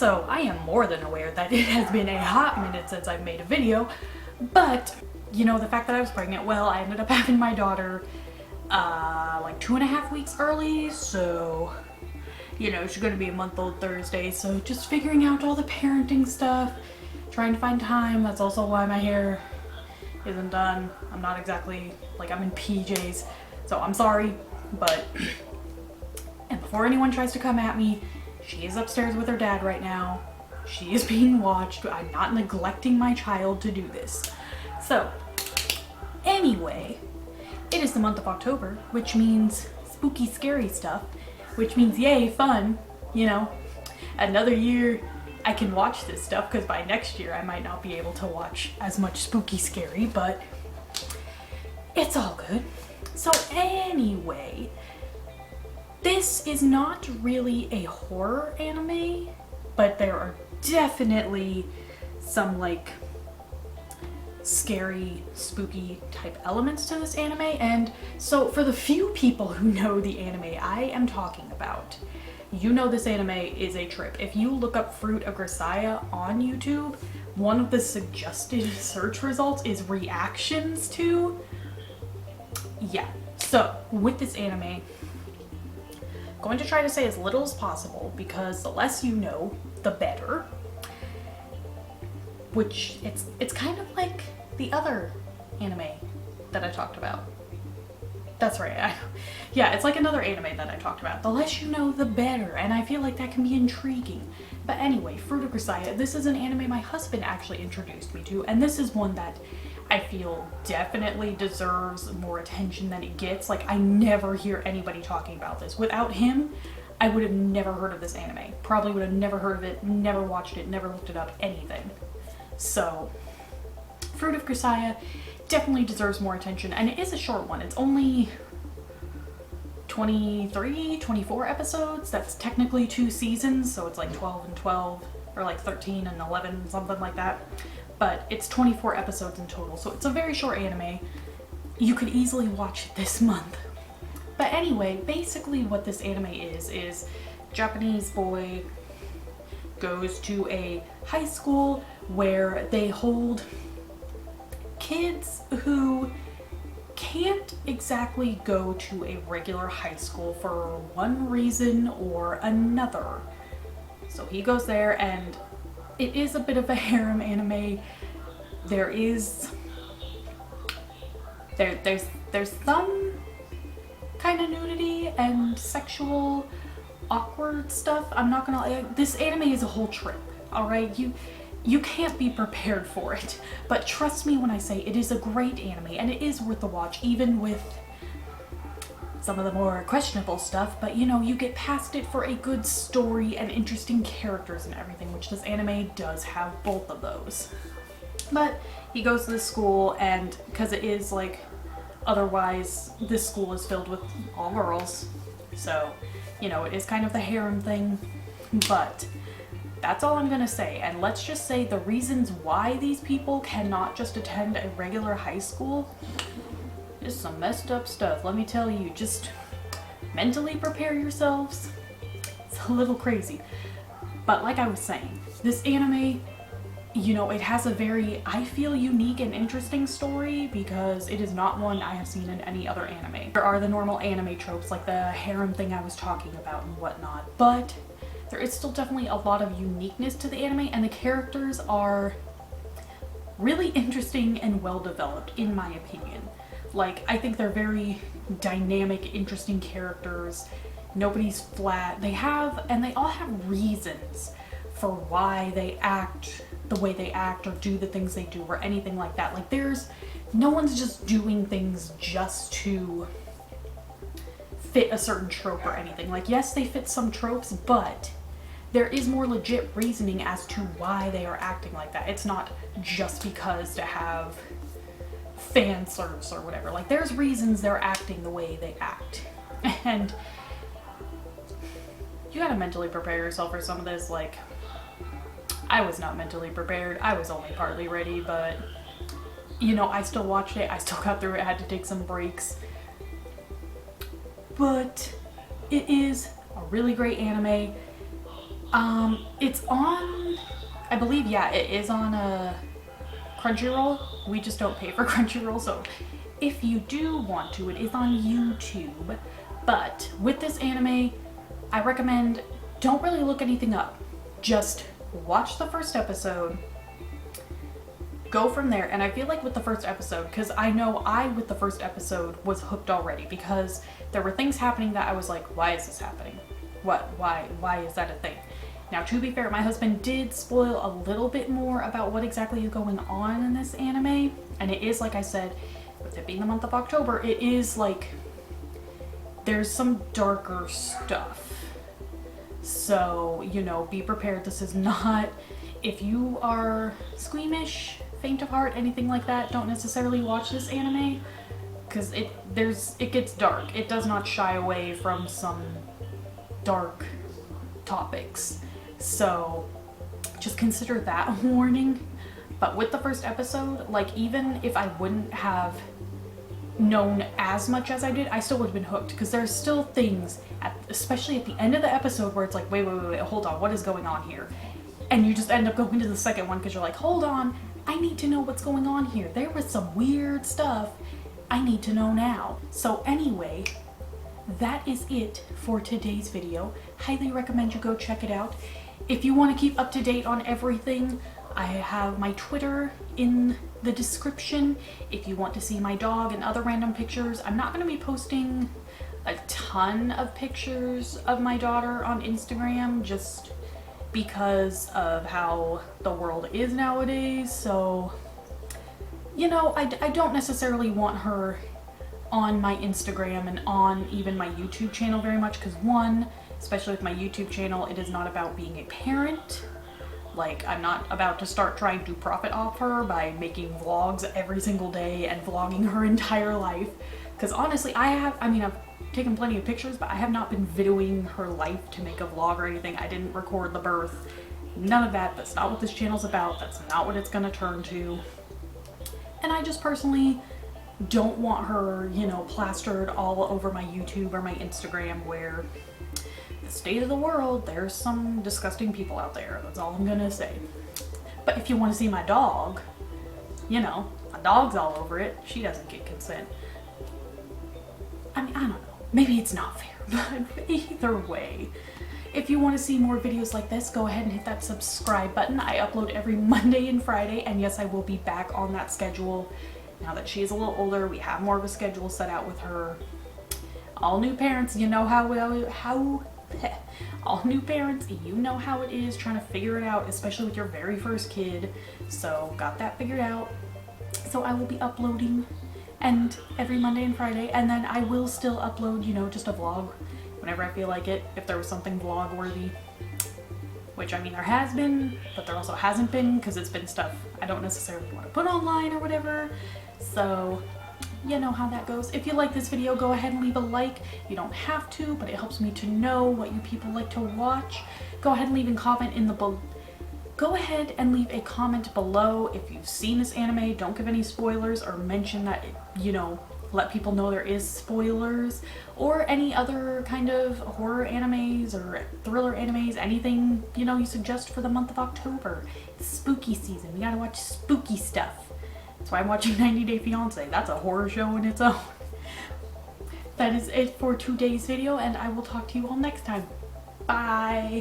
So I am more than aware that it has been a hot minute since I've made a video, but you know, the fact that I was pregnant, well, I ended up having my daughter like 2.5 weeks early, so you know, she's gonna be a month old Thursday, so just figuring out all the parenting stuff, trying to find time. That's also why my hair isn't done. I'm not exactly, like, I'm in PJs, so I'm sorry, but, and before anyone tries to come at me, she is upstairs with her dad right now. She is being watched. I'm not neglecting my child to do this. So, anyway, it is the month of October, which means spooky, scary stuff, which means yay, fun, you know. Another year I can watch this stuff, because by next year I might not be able to watch as much spooky, scary, but it's all good. So anyway, this is not really a horror anime, but there are definitely some like scary, spooky type elements to this anime. And so for the few people who know the anime I am talking about, you know this anime is a trip. If you look up Fruit of Grisia on YouTube, one of the suggested search results is reactions to. Yeah, so with this anime, I'm going to try to say as little as possible, because the less you know, the better. Which, it's kind of like the other anime that I talked about. That's right, yeah, it's like another anime that I talked about. The less you know, the better, and I feel like that can be intriguing. But anyway, Fruit of Grisia, this is an anime my husband actually introduced me to, and this is one that I feel definitely deserves more attention than it gets. Like, I never hear anybody talking about this. Without him, I would have never heard of this anime. Probably would have never heard of it, never watched it, never looked it up, anything. So, Fruit of Grisia definitely deserves more attention, and it is a short one. It's only 23, 24 episodes. That's technically 2 seasons, so it's like 12 and 12, or like 13 and 11, something like that. But it's 24 episodes in total, so it's a very short anime. You could easily watch it this month. But anyway, basically what this anime is Japanese boy goes to a high school where they hold kids who can't exactly go to a regular high school for one reason or another. So he goes there, and it is a bit of a harem anime. There's some kind of nudity and sexual awkward stuff. I'm not gonna lie, this anime is a whole trip, alright? You can't be prepared for it, but trust me when I say it is a great anime, and it is worth the watch, even with some of the more questionable stuff. But you know, you get past it for a good story and interesting characters and everything, which this anime does have both of those. But he goes to this school, and because it is like, otherwise this school is filled with all girls, so you know, it is kind of the harem thing. But that's all I'm gonna say. And let's just say the reasons why these people cannot just attend a regular high school is some messed up stuff. Let me tell you, just mentally prepare yourselves. It's a little crazy. But like I was saying, this anime, you know, it has a very, I feel, unique and interesting story, because it is not one I have seen in any other anime. There are the normal anime tropes, like the harem thing I was talking about and whatnot, but there is still definitely a lot of uniqueness to the anime, and the characters are really interesting and well developed, in my opinion. Like, I think they're very dynamic, interesting characters. Nobody's flat. They all have reasons for why they act the way they act, or do the things they do, or anything like that. Like, no one's just doing things just to fit a certain trope or anything. Like, yes, they fit some tropes, but there is more legit reasoning as to why they are acting like that. It's not just because to have fan service or whatever. Like, there's reasons they're acting the way they act. And you gotta mentally prepare yourself for some of this. Like, I was not mentally prepared. I was only partly ready, but you know, I still watched it. I still got through it. I had to take some breaks. But it is a really great anime. It's on, I believe, yeah, it is on a Crunchyroll. We just don't pay for Crunchyroll, so if you do want to, it is on YouTube. But with this anime, I recommend don't really look anything up. Just watch the first episode, go from there. And I feel like with the first episode, because I know with the first episode was hooked already, because there were things happening that I was like, why is this happening? Why is that a thing? Now, to be fair, my husband did spoil a little bit more about what exactly is going on in this anime. And it is, like I said, with it being the month of October, it is like, there's some darker stuff. So, you know, be prepared. This is not, if you are squeamish, faint of heart, anything like that, don't necessarily watch this anime, because it gets dark. It does not shy away from some dark topics. So just consider that a warning. But with the first episode, like, even if I wouldn't have known as much as I did, I still would have been hooked, because there's still things, especially at the end of the episode, where it's like, wait, hold on, what is going on here? And you just end up going to the second one because you're like, hold on, I need to know what's going on here. There was some weird stuff. I need to know now. So anyway, that is it for today's video. Highly recommend you go check it out. If you want to keep up to date on everything, I have my Twitter in the description. If you want to see my dog and other random pictures, I'm not going to be posting a ton of pictures of my daughter on Instagram, just because of how the world is nowadays. So, you know, I don't necessarily want her on my Instagram and on even my YouTube channel very much, because one, especially with my YouTube channel, it is not about being a parent. Like, I'm not about to start trying to profit off her by making vlogs every single day and vlogging her entire life. Because honestly, I've taken plenty of pictures, but I have not been videoing her life to make a vlog or anything. I didn't record the birth. None of that. That's not what this channel's about. That's not what it's gonna turn to. And I just personally don't want her, you know, plastered all over my YouTube or my Instagram, where the state of the world, there's some disgusting people out there. That's all I'm gonna say. But if you want to see my dog, you know, my dog's all over it. She doesn't get consent. I mean, I don't know. Maybe it's not fair, but either way, if you want to see more videos like this, go ahead and hit that subscribe button. I upload every Monday and Friday, and yes, I will be back on that schedule. Now that she is a little older, we have more of a schedule set out with her. All new parents, you know all new parents, you know how it is trying to figure it out, especially with your very first kid. So got that figured out. So I will be uploading and every Monday and Friday, and then I will still upload, you know, just a vlog whenever I feel like it, if there was something vlog worthy. Which, I mean, there has been, but there also hasn't been, because it's been stuff I don't necessarily want to put online or whatever. So you know how that goes. If you like this video, go ahead and leave a like. You don't have to, but it helps me to know what you people like to watch. Go ahead and leave a comment in the Go ahead and leave a comment below if you've seen this anime. Don't give any spoilers or mention that, you know, let people know there is spoilers, or any other kind of horror animes or thriller animes, anything, you know, you suggest for the month of October. It's spooky season. We gotta watch spooky stuff. That's why I'm watching 90 Day Fiancé. That's a horror show in its own. That is it for today's video, and I will talk to you all next time. Bye!